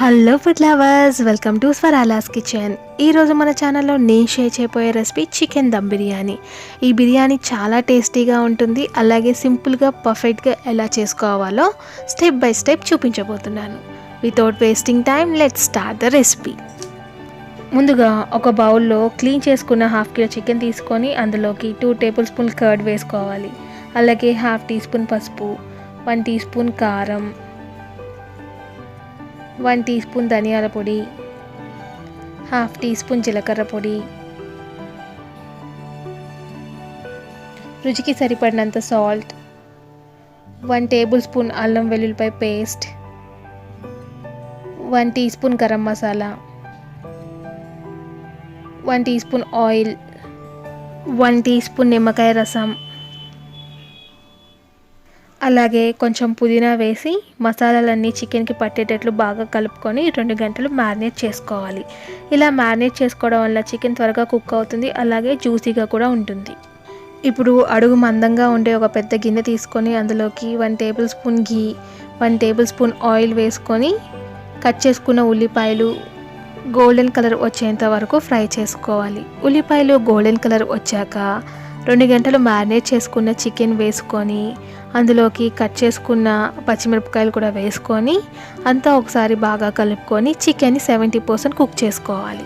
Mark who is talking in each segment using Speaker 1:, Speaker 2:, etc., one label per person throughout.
Speaker 1: Hello food lovers, welcome to Swarala's kitchen. ఈరోజు మన ఛానల్లో నేను షేర్ చేయబోయే రెసిపీ చికెన్ దమ్ బిర్యానీ. ఈ బిర్యానీ చాలా టేస్టీగా ఉంటుంది. అలాగే సింపుల్గా పర్ఫెక్ట్గా ఎలా చేసుకోవాలో స్టెప్ బై స్టెప్ చూపించబోతున్నాను. Without wasting time, let's start the recipe. ముందుగా ఒక బౌల్లో క్లీన్ చేసుకున్న హాఫ్ కిలో చికెన్ తీసుకొని అందులోకి 2 టేబుల్ స్పూన్ కర్డ్ వేసుకోవాలి. అలాగే హాఫ్ టీ స్పూన్ పసుపు, 1 టీ స్పూన్ కారం, 1 టీ స్పూన్ ధనియాల పొడి, హాఫ్ టీ స్పూన్ జీలకర్ర పొడి, రుచికి సరిపడినంత సాల్ట్, 1 టేబుల్ స్పూన్ అల్లం వెల్లుల్లిపాయ paste, 1 teaspoon garam masala, 1 teaspoon oil, 1 teaspoon నిమ్మకాయ రసం, అలాగే కొంచెం పుదీనా వేసి మసాలాలన్నీ చికెన్కి పట్టేటట్లు బాగా కలుపుకొని 2 గంటలు మ్యారినేట్ చేసుకోవాలి. ఇలా మ్యారినేట్ చేసుకోవడం వల్ల చికెన్ త్వరగా కుక్ అవుతుంది, అలాగే జ్యూసీగా కూడా ఉంటుంది. ఇప్పుడు అడుగు మందంగా ఉండే ఒక పెద్ద గిన్నె తీసుకొని అందులోకి 1 టేబుల్ స్పూన్ ఘీ, 1 టేబుల్ స్పూన్ ఆయిల్ వేసుకొని కట్ చేసుకున్న ఉల్లిపాయలు గోల్డెన్ కలర్ వచ్చేంత వరకు ఫ్రై చేసుకోవాలి. ఉల్లిపాయలు గోల్డెన్ కలర్ వచ్చాక 2 గంటలు మ్యారినేట్ చేసుకున్న చికెన్ వేసుకొని అందులోకి కట్ చేసుకున్న పచ్చిమిరపకాయలు కూడా వేసుకొని అంతా ఒకసారి బాగా కలుపుకొని చికెన్ని 70% కుక్ చేసుకోవాలి.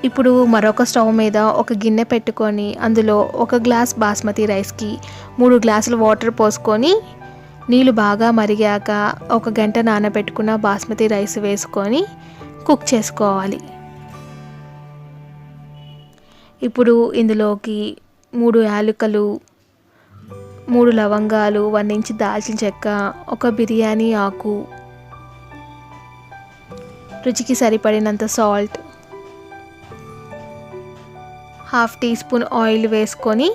Speaker 1: ఇప్పుడు మరొక స్టవ్ మీద ఒక గిన్నె పెట్టుకొని అందులో 1 గ్లాస్ బాస్మతి రైస్కి 3 గ్లాసులు వాటర్ పోసుకొని నీళ్ళు బాగా మరిగాక 1 గంట నానబెట్టుకున్న బాస్మతి రైస్ వేసుకొని కుక్ చేసుకోవాలి. ఇప్పుడు ఇందులోకి 3 యాలకులు, 3 లవంగాలు, 1 ఇంచ్ దాల్చిన చెక్క, 1 బిర్యానీ ఆకు, రుచికి సరిపడినంత salt, half teaspoon oil వేసుకొని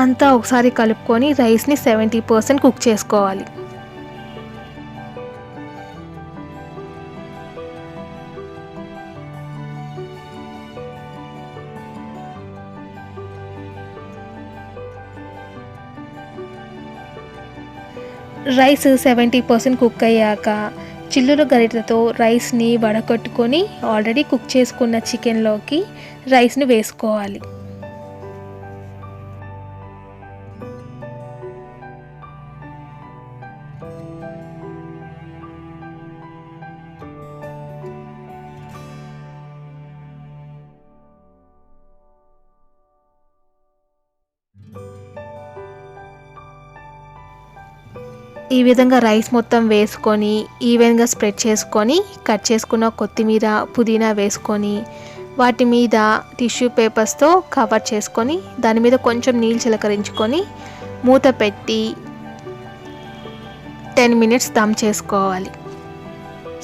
Speaker 1: అంతా ఒకసారి కలుపుకొని రైస్ని 70% కుక్ చేసుకోవాలి. రైస్ 70% కుక్ అయ్యాక చిల్లుల గరిటెతో రైస్ని వడకట్టుకొని ఆల్రెడీ కుక్ చేసుకున్న చికెన్లోకి రైస్ని వేసుకోవాలి. ఈ విధంగా రైస్ మొత్తం వేసుకొని ఈవెన్గా స్ప్రెడ్ చేసుకొని కట్ చేసుకున్న కొత్తిమీర, పుదీనా వేసుకొని వాటి మీద టిష్యూ పేపర్స్తో కవర్ చేసుకొని దాని మీద కొంచెం నీళ్ళు చిలకరించుకొని మూత పెట్టి 10 మినిట్స్ దమ్ చేసుకోవాలి.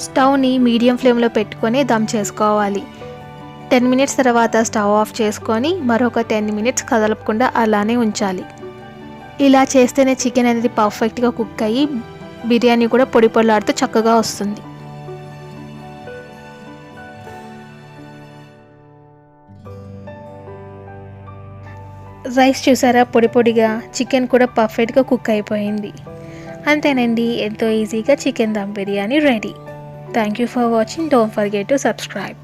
Speaker 1: స్టవ్ని మీడియం ఫ్లేమ్లో పెట్టుకొని దమ్ చేసుకోవాలి. 10 మినిట్స్ తర్వాత స్టవ్ ఆఫ్ చేసుకొని మరొక 10 మినిట్స్ కదలకుండా అలానే ఉంచాలి. ఇలా చేస్తేనే చికెన్ అనేది పర్ఫెక్ట్గా కుక్ అయ్యి బిర్యానీ కూడా పొడి పొడిలాడుతూ చక్కగా వస్తుంది. రైస్ చూసారా, పొడి పొడిగా, చికెన్ కూడా పర్ఫెక్ట్గా కుక్ అయిపోయింది. అంతేనండి, ఎంతో ఈజీగా chicken dum biryani ready. Thank you for watching. Don't forget to subscribe.